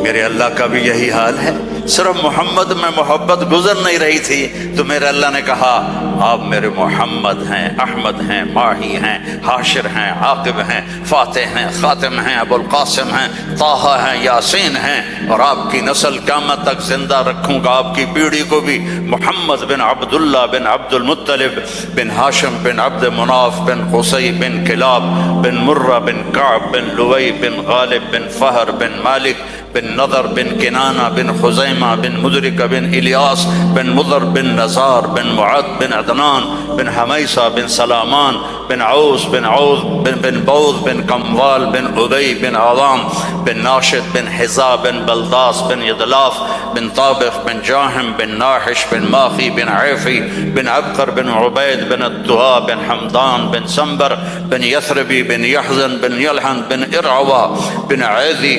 میرے اللہ کا بھی یہی حال ہے۔ صرف محمد میں محبت گزر نہیں رہی تھی تو میرے اللہ نے کہا آپ میرے محمد ہیں، احمد ہیں، ماہی ہیں، حاشر ہیں، عاقب ہیں، فاتح ہیں، خاتم ہیں، ابو القاسم ہیں، طٰہٰ ہیں، یاسین ہیں، اور آپ کی نسل قیامت تک زندہ رکھوں گا، آپ کی پیڑھی کو بھی محمد بن عبداللہ بن عبد المطلب بن ہاشم بن عبد مناف بن قصی بن کلاب بن مرہ بن کعب بن لوی بن غالب بن فہر بن مالک بن نضر بن کنانہ بن خزیمہ بن مدرکہ بن الیاس بن مضر بن نزار بن معد بن عدنان بن حمیسہ بن سلامان بن عوس بن عوض بن بوذ بن کموال بن ادی بن عوام بن ناشد بن حزا بن بلداس بن یدلاف بن طابخ بن جاہم بن ناحش بن ماخی بن عیفی بن عبقر بن عبید بن الدہا بن حمدان بن سنبر بن یثربی بن یحزن بن یلحن بن ارعوا بن عیدی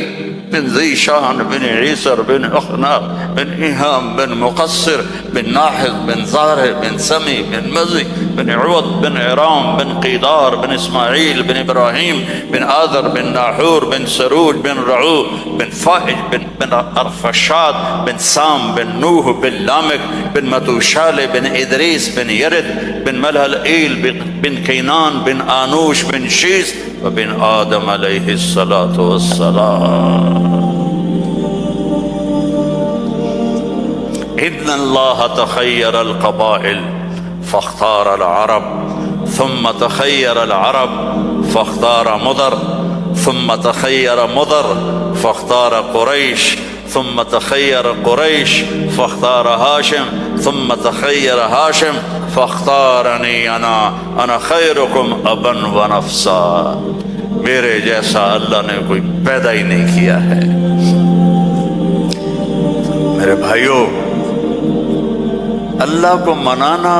بن ذی شان بن عیسر بن اخناق بن ایہام بن مقصر بن ناحد بن زارع بن سمی بن مزی بن عوض بن عرام بن قیدار بن اسماعیل بن ابراہیم بن آذر بن ناحور بن سروج بن رعو بن فائج بن ارفشاد بن سام بن نوح بن لامک بن متوشال بن ادریس بن یرد بن ملہلئیل بن کینان بن آنوش بن شیس وبن آدم علیہ الصلاۃ والسلام۔ ان اللہ تخیر القبائل فاختار العرب ثم تخیر العرب فاختار مضر ثم تخیر مضر فاختار قریش ثم تخیر قریش فاختار ہاشم ثم تخیر ہاشم فاختارنی انا خیرکم ابا و نفسا۔ میرے جیسا اللہ نے کوئی پیدا ہی نہیں کیا ہے۔ میرے بھائیوں، اللہ کو منانا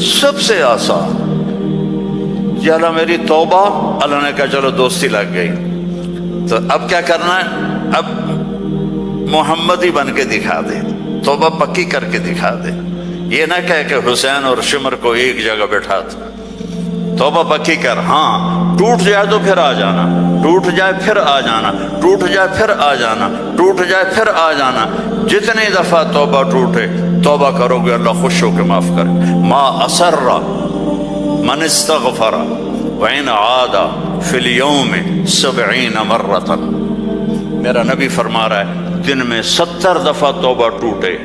سب سے آسان، یا اللہ میری توبہ، اللہ نے کہا چلو دوستی لگ گئی، تو اب کیا کرنا ہے؟ اب محمد ہی بن کے دکھا دے، توبہ پکی کر کے دکھا دے، یہ نہ کہہ کہ حسین اور شمر کو ایک جگہ بیٹھا تھا۔ توبہ پکی کر، ہاں ٹوٹ جائے تو پھر آ جانا، ٹوٹ جائے پھر آ جانا، ٹوٹ جائے پھر آ جانا، ٹوٹ جائے پھر آ جانا۔ جتنی دفعہ توبہ ٹوٹے توبہ کرو گے اللہ خوش ہو کے معاف کرے۔ ما اسر من استغفر وإن عاد فی اليوم 70 مرۃ۔ میرا نبی فرما رہا ہے دن میں 70 دفعہ توبہ ٹوٹے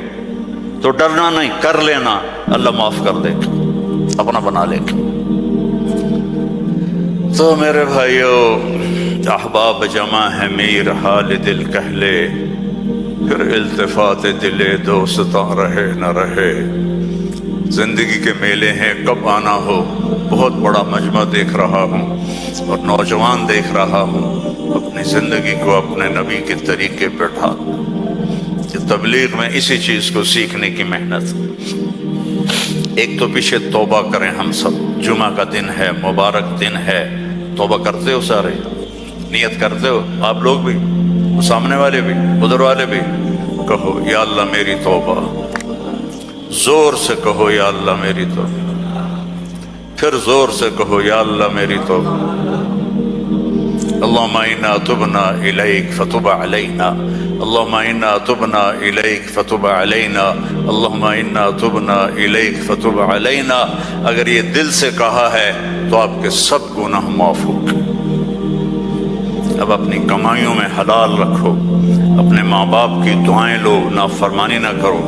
تو ڈرنا نہیں، کر لینا، اللہ معاف کر دے گا، اپنا بنا لے گا۔ تو میرے بھائیو، احباب جمع ہے میر حال دل کہلے، پھر التفات دل دوستاں رہے نہ رہے۔ زندگی کے میلے ہیں، کب آنا ہو، بہت بڑا مجمع دیکھ رہا ہوں اور نوجوان دیکھ رہا ہوں، اپنی زندگی کو اپنے نبی کے طریقے پہ ڈھال۔ تبلیغ میں اسی چیز کو سیکھنے کی محنت۔ ایک تو پیچھے توبہ کریں ہم سب، جمعہ کا دن ہے، مبارک دن ہے، توبہ کرتے ہو سارے، نیت کرتے ہو آپ لوگ بھی، سامنے والے بھی، ادھر والے بھی، کہو یا اللہ میری توبہ، زور سے کہو یا اللہ میری توبہ، پھر زور سے کہو یا اللہ میری توبہ۔ اللہم انا تبنا الیک فتب علینا، اللہم انا تبنا الیک فتب علینا، اللہم انا تبنا الیک فتب علینا۔ اگر یہ دل سے کہا ہے تو آپ کے سب گناہ معاف ہو گئے۔ اب اپنی کمائیوں میں حلال رکھو، اپنے ماں باپ کی دعائیں لو، نافرمانی نہ کرو،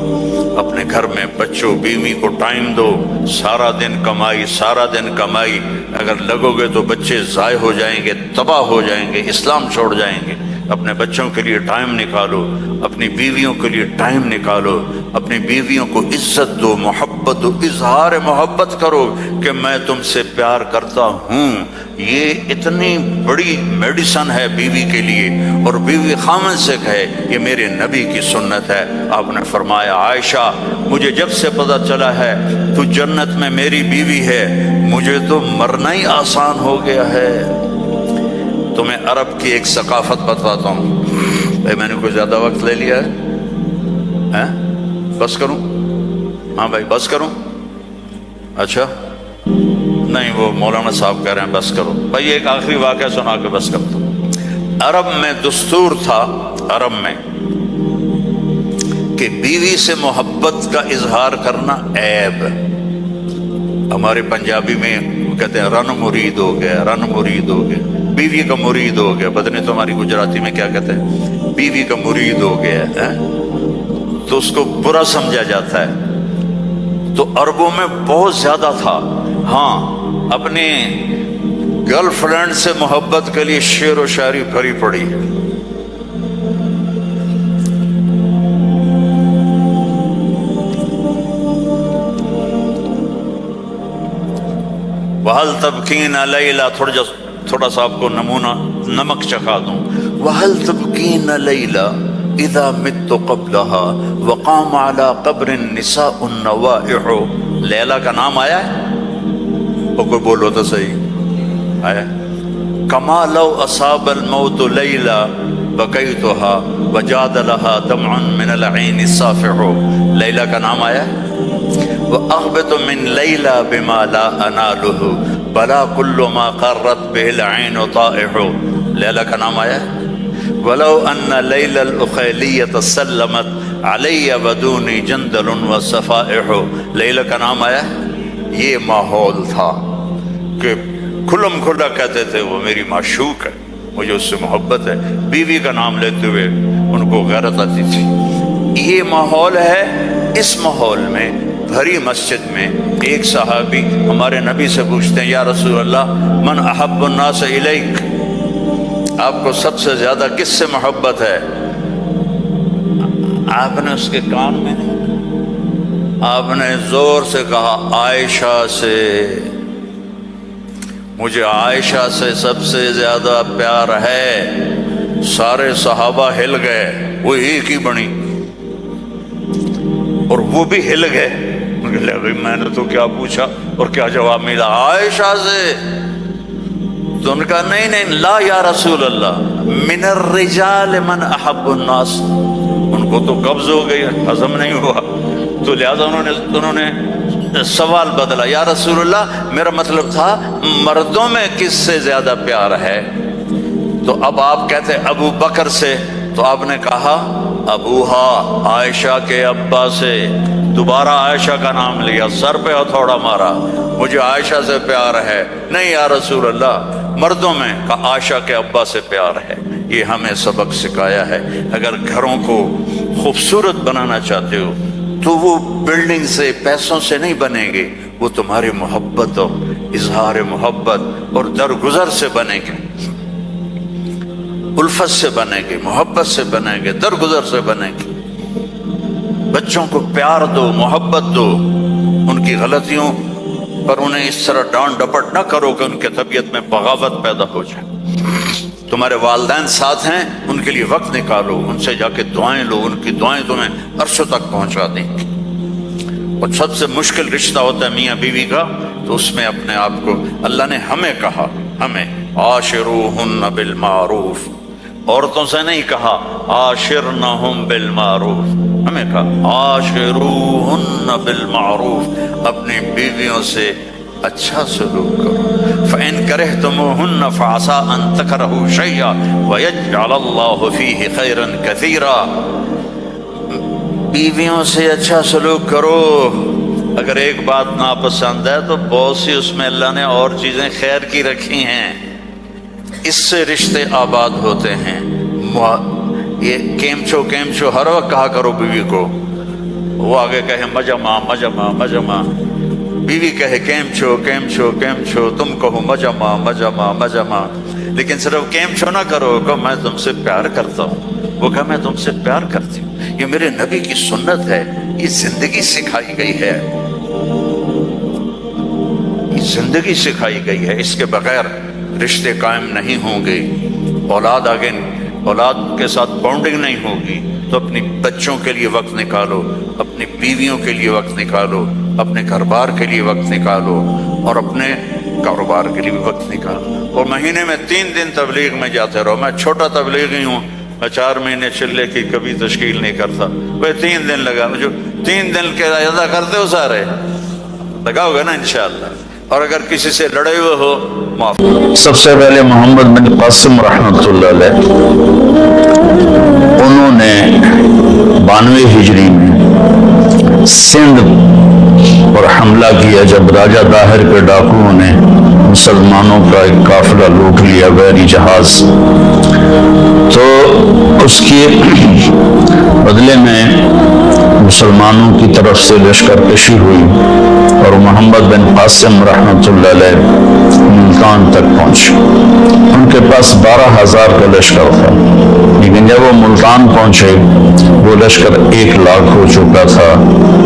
اپنے گھر میں بچوں بیوی کو ٹائم دو، سارا دن کمائی، سارا دن کمائی، اگر لگو گے تو بچے ضائع ہو جائیں گے، تباہ ہو جائیں گے، اسلام چھوڑ جائیں گے۔ اپنے بچوں کے لیے ٹائم نکالو، اپنی بیویوں کے لیے ٹائم نکالو، اپنی بیویوں کو عزت دو، محبت دو، اظہار محبت کرو کہ میں تم سے پیار کرتا ہوں۔ یہ اتنی بڑی میڈیسن ہے بیوی کے لیے، اور بیوی خامن سے کہے یہ میرے نبی کی سنت ہے۔ آپ نے فرمایا عائشہ مجھے جب سے پتہ چلا ہے تو جنت میں میری بیوی ہے، مجھے تو مرنا ہی آسان ہو گیا ہے۔ تمہیں عرب کی ایک ثقافت بتاتا ہوں۔ بھائی میں نے کوئی زیادہ وقت لے لیا ہے؟ بس کروں؟ ہاں بھائی بس کروں؟ اچھا نہیں، وہ مولانا صاحب کہہ رہے ہیں بس کرو۔ بھائی ایک آخری واقعہ سنا کے بس کرتا ہوں۔ عرب میں دستور تھا، عرب میں کہ بیوی سے محبت کا اظہار کرنا عیب. ہمارے پنجابی میں کہتے ہیں رن مرید ہو گیا، رن مرید ہو گیا، بیوی کا مرید ہو گیا. پتہ نہیں تمہاری گجراتی میں کیا کہتے ہیں، بیوی کا مرید ہو گیا ہے تو اس کو برا سمجھا جاتا ہے. تو عربوں میں بہت زیادہ تھا. ہاں، اپنے گرل فرینڈ سے محبت کے لیے شعر و شاعری بھری پڑی ہے. وَهَلْ تَبْكِينَ لَيْلَا، تھوڑا سا آپ کو نمونہ نمک چکھا دوں. وَهَلْ تَبْكِينَ لَيْلَا اِذَا مِتُّ قَبْلَهَا وَقَامَ عَلَىٰ قَبْرٍ نِسَاءُ النَّوَائِحُ. لیلا کا نام آیا ہے؟ وہ کوئی بولو تو صحیح آیا. كَمَا لَوْ أَصَابَ الْمَوْتُ لَيْلَا بَكَيْتُهَا وَجَادَ لَهَا دَمْعٌ مِّنَ الْعَيْنِ الصَّافِحُ. لیلا کا نام آیا ہے. وَأَغْبِطُ مِنْ لَيْلَا بِمَا لَا أَنَالُهُ بَلَا كُلُّ مَا قَرَّتْ بِهِ الْعَيْنُ طَائِحُ. لیلا کا نام آیا ہے. وَلَوْ أَنَّ لَيْلَ الْأُخَيْلِيَّةَ سَلَّمَتْ عَلَيَّ بَدُونِ جَنْدَلٌ وَصَفَائِحُ. لیلا کا نام آیا ہے. یہ ماحول تھا کہ کھلم کھلا کہتے تھے وہ میری معشوق ہے، مجھے اس سے محبت ہے. بیوی کا نام لیتے ہوئے ان کو غیرت آتی تھی. یہ ماحول ہے. اس ماحول میں بھری مسجد میں ایک صحابی ہمارے نبی سے پوچھتے ہیں، یا رسول اللہ من احب الناس الیک، آپ کو سب سے زیادہ کس سے محبت ہے؟ آپ نے اس کے کان میں نہیں، آپ نے زور سے کہا عائشہ سے. مجھے عائشہ سے سب سے زیادہ پیار ہے. سارے صحابہ ہل گئے، وہ ایک ہی بنی اور وہ بھی ہل گئے. میں نے تو کیا پوچھا اور کیا جواب ملا؟ عائشہ سے. تو ان کا نہیں لا یا رسول اللہ من الرجال من احب الناس. ان کو تو قبض ہو گئی، ہضم نہیں ہوا، تو لہذا انہوں نے سوال بدلا، یا رسول اللہ میرا مطلب تھا مردوں میں کس سے زیادہ پیار ہے؟ تو اب آپ کہتے ابو بکر سے، تو آپ نے کہا ابوہا، عائشہ کے ابا سے. دوبارہ عائشہ کا نام لیا، سر پہ ہتھوڑا مارا، مجھے عائشہ سے پیار ہے. نہیں یا رسول اللہ مردوں میں عائشہ کے ابا سے پیار ہے. یہ ہمیں سبق سکھایا ہے. اگر گھروں کو خوبصورت بنانا چاہتے ہو تو وہ بلڈنگ سے، پیسوں سے نہیں بنے گے، وہ تمہاری محبت اور اظہار محبت اور درگزر سے بنے گے، الفت سے بنے گے، محبت سے بنے گے، درگزر سے بنے گے. بچوں کو پیار دو، محبت دو، ان کی غلطیوں پر انہیں اس طرح ڈانٹ ڈپٹ نہ کرو کہ ان کے طبیعت میں بغاوت پیدا ہو جائے. تمہارے والدین ساتھ ہیں، ان کے لیے وقت نکالو، ان سے جا کے دعائیں لو، ان کی دعائیں تمہیں عرشوں تک پہنچا دیں گی. اور سب سے مشکل رشتہ ہوتا ہے میاں بیوی کا، تو اس میں اپنے آپ کو اللہ نے ہمیں کہا، ہمیں عاشروہن بالمعروف، عورتوں سے نہیں کہا عاشرنہم بالمعروف، ہمیں کہا عاشروہن بالمعروف، اپنی بیویوں سے اچھا سلوک کرو. فَإِن كَرِهْتُمُوهُنَّ فَعَسَىٰ أَن تَكْرَهُوا شَيْئًا وَيَجْعَلَ اللَّهُ فِيهِ خَيْرًا كَثِيرًا. بیویوں سے اچھا سلوک کرو. اگر ایک بات ناپسند ہے تو بہت سی اس میں اللہ نے اور چیزیں خیر کی رکھی ہیں، اس سے رشتے آباد ہوتے ہیں. یہ کیم چھو ہر وقت کہا کرو بیوی کو. وہ آگے کہے مجمع مجمع مجمع، بیوی کہے کیم چھو، تم کہو مجمع مجمع مجمع. لیکن صرف کیم چھو نہ کرو، کہ میں تم سے پیار کرتا ہوں، وہ کہا میں تم سے پیار کرتی ہوں. یہ میرے نبی کی سنت ہے، یہ زندگی سکھائی گئی ہے، یہ زندگی سکھائی گئی ہے. اس کے بغیر رشتے قائم نہیں ہوں گے. اولاد کے ساتھ بانڈنگ نہیں ہوگی. تو اپنی بچوں کے لیے وقت نکالو، اپنی بیویوں کے لیے وقت نکالو، اپنے گھر بار کے لیے وقت نکالو، اور اپنے کاروبار کے لیے بھی وقت نکالو. اور مہینے میں 3 دن تبلیغ میں جاتے رہو. میں چھوٹا تبلیغی ہوں، میں 4 مہینے چلے کی کبھی تشکیل نہیں کرتا. وہ 3 دن لگا، جو 3 دن کے ادا کرتے ہو سارے لگاؤ گے نا انشاءاللہ. اور اگر کسی سے لڑے ہوئے ہو معاف. سب سے پہلے محمد بن قاسم رحمۃ اللہ علیہ، انہوں نے 92 ہجری میں سندھ پر حملہ کیا، جب راجہ داہر کے ڈاکوؤں نے مسلمانوں کا ایک قافلہ لوٹ لیا، بحری جہاز، تو اس کے بدلے میں مسلمانوں کی طرف سے لشکر کشی ہوئی اور محمد بن قاسم رحمۃ اللہ علیہ ملتان تک پہنچے۔ ان کے پاس 12,000 کا لشکر تھا، لیکن جب وہ ملتان پہنچے وہ لشکر 1 لاکھ ہو چکا تھا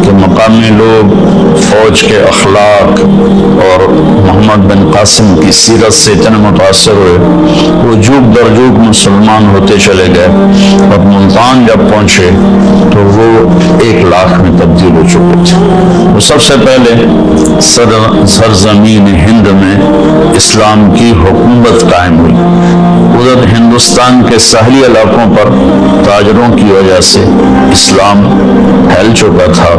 کہ مقامی لوگ فوج کے اخلاق اور محمد بن قاسم کی سیرت سے اتنے متاثر ہوئے، وہ جوگ در جوگ مسلمان ہوتے چلے گئے، اور ملتان جب پہنچے تو وہ 1 لاکھ میں تبدیل ہو چکے تھے۔ وہ سب سے پہلے سرزمین ہند میں اسلام کی حکومت قائم ہوئی۔ ادھر ہندوستان کے ساحلی علاقوں پر تاجروں کی وجہ سے اسلام پھیل چکا تھا،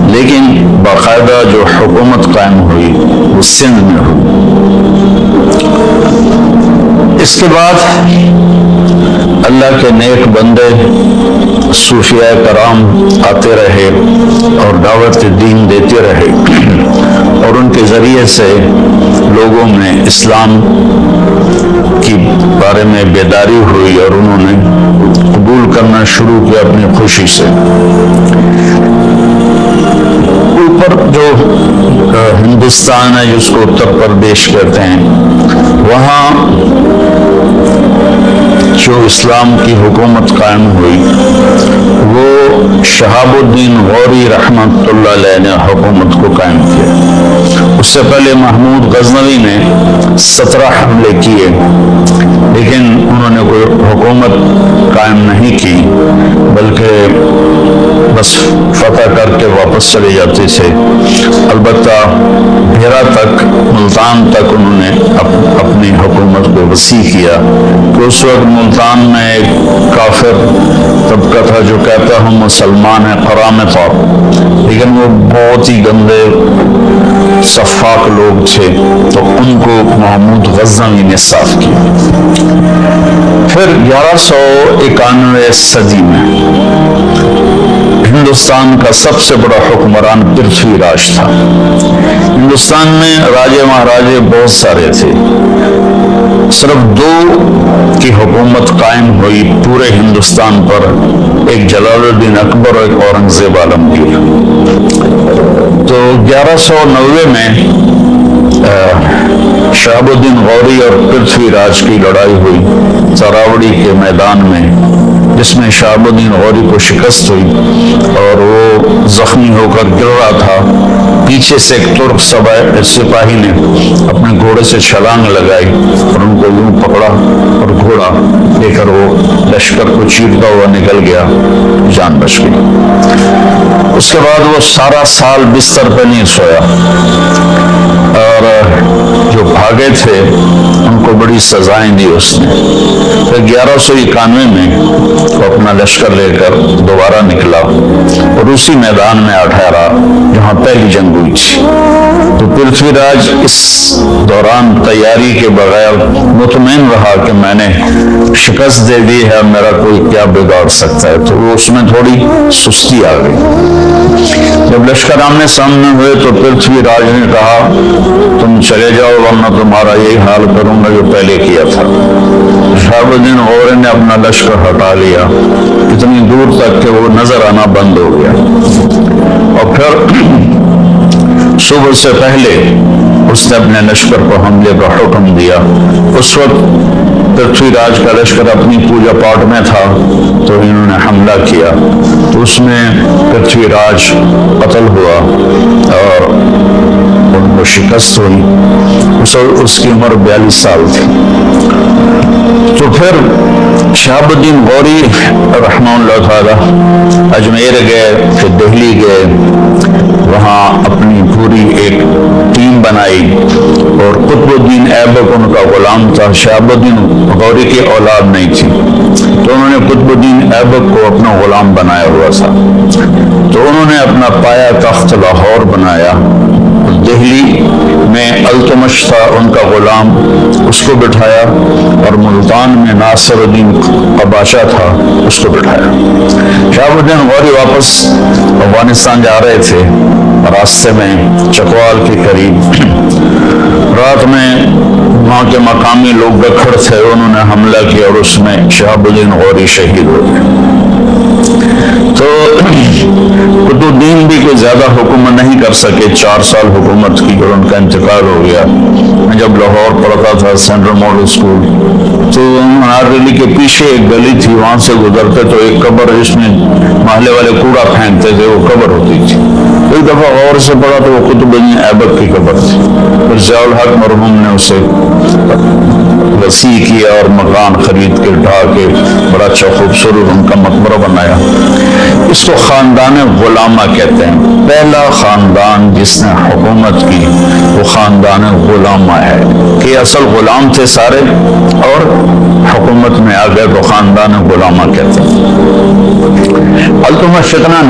لیکن باقاعدہ جو حکومت قائم ہوئی وہ سندھ میں ہوئی۔ اس کے بعد اللہ کے نیک بندے صوفیاء کرام آتے رہے اور دعوت دین دیتے رہے، اور ان کے ذریعے سے لوگوں میں اسلام کی بارے میں بیداری ہوئی اور انہوں نے قبول کرنا شروع کیا اپنی خوشی سے۔ اوپر جو ہندوستان ہے جس کو اتر پردیش کہتے ہیں، وہاں جو اسلام کی حکومت قائم ہوئی وہ شہاب الدین غوری رحمۃ اللہ علیہ نے حکومت کو قائم کیا۔ اس سے پہلے محمود غزنوی نے 17 حملے کیے، لیکن انہوں نے کوئی حکومت قائم نہیں کی، بلکہ بس فتح کر کے واپس چلے جاتے تھے۔ البتہ بھیرا تک، ملتان تک انہوں نے اپنی حکومت کو وسیع کیا، کہ اس وقت ملتان میں ایک کافر طبقہ تھا جو کہتا ہم مسلمان ہیں، قرامطہ، لیکن وہ بہت ہی گندے سفاک لوگ تھے، تو ان کو محمود غزنوی نے صاف کیا۔ پھر 1191 صدی میں ہندوستان کا سب سے بڑا حکمران پرتھوی راج تھا۔ ہندوستان میں راجے مہاراجے بہت سارے تھے، صرف 2 کی حکومت قائم ہوئی پورے ہندوستان پر، ایک جلال الدین اکبر اور ایک اورنگزیب عالمگیر۔ تو 1190 میں شہاب الدین غوری اور پرتھوی راج کی لڑائی ہوئی تراوڑی کے میدان میں، جس میں شہاب الدین غوری کو شکست ہوئی اور وہ زخمی ہو کر گر رہا تھا۔ پیچھے سے ایک ترک سپاہی نے اپنے گھوڑے سے چھلانگ لگائی اور ان کو یوں پکڑا اور گھوڑا لے کر وہ لشکر کو چیرتا ہوا نکل گیا، جان بچ گئی۔ اس کے بعد وہ سارا سال بستر پہ نہیں سویا، اور جو بھاگے تھے ان کو بڑی سزائیں دی اس نے۔ پھر 1191 میں وہ اپنا لشکر لے کر دوبارہ نکلا اور اسی میدان میں ٹھہرا جہاں پہلی جنگ ہوئی تھی۔ تو پرتھوی راج اس دوران تیاری کے بغیر مطمئن رہا کہ میں نے شکست دے دی ہے، میرا کوئی کیا بگاڑ سکتا ہے، تو وہ اس میں تھوڑی سستی آ گئی۔ جب لشکر آمنے سامنے ہوئے تو پرتھوی راج نے کہا تم چلے جاؤ ورنہ تمہارا یہی حال کروں گا جو پہلے کیا تھا۔ شہاب الدین غوری نے اپنا لشکر ہٹا لیا اتنی دور تک کہ وہ نظر آنا بند ہو گیا، اور پھر صبح سے پہلے اس نے اپنے لشکر کو حملے کا حکم دیا۔ اس وقت پرتھوی راج کا لشکر اپنی پوجا پاٹ میں تھا تو انہوں نے حملہ کیا، تو اس میں پرتھوی راج قتل ہوا اور ان کو شکست ہوئی۔ اس کی عمر 42 سال تھی۔ تو پھر شہاب الدین غوری رحمہ اللہ تعالی اجمیر گئے، پھر دہلی گئے، وہاں اپنی پوری ایک ٹیم بنائی، اور قطب الدین ایبک ان کا غلام تھا۔ شہاب الدین غوری کی اولاد نہیں تھی، تو انہوں نے قطب الدین ایبک کو اپنا غلام بنایا ہوا تھا۔ تو انہوں نے اپنا پایا تخت لاہور بنایا دہلی میں التمش تھا ان کا غلام، اس کو بٹھایا، اور ملتان میں ناصر الدین قباشہ تھا، اس کو بٹھایا۔ شہاب الدین غوری واپس افغانستان جا رہے تھے، راستے میں چکوال کے قریب رات میں وہاں کے مقامی لوگ گکھڑ تھے، انہوں نے حملہ کیا اور اس میں شہاب الدین غوری شہید ہو گئے۔ تو قطب الدین بھی کوئی زیادہ حکومت نہیں کر سکے، 4 سال حکومت کی اور ان کا انتقال ہو گیا۔ میں جب لاہور پڑھتا تھا سینٹرل ماڈل اسکول، تو منار ریلی کے پیچھے ایک گلی تھی، وہاں سے گزرتے تو ایک قبر جس میں محلے والے کوڑا پھینکتے تھے، وہ قبر ہوتی تھی۔ ایک دفعہ غور سے پڑھا تو وہ قطب الدین ایبک کی قبر تھی۔ پھر ضیاء الحق مرحوم نے اسے وسیع کیا اور مکان خرید کے ڈھا کے بڑا اچھا خوبصورت ان کا مقبرہ بنایا۔ اس کو خاندان غلامہ کہتے ہیں۔ پہلا خاندان جس نے حکومت کی وہ خاندان غلامہ ہے، کہ اصل غلام تھے سارے اور حکومت میں آ گئے تو خاندان غلامہ کہتے ہیں۔ التمش اتنا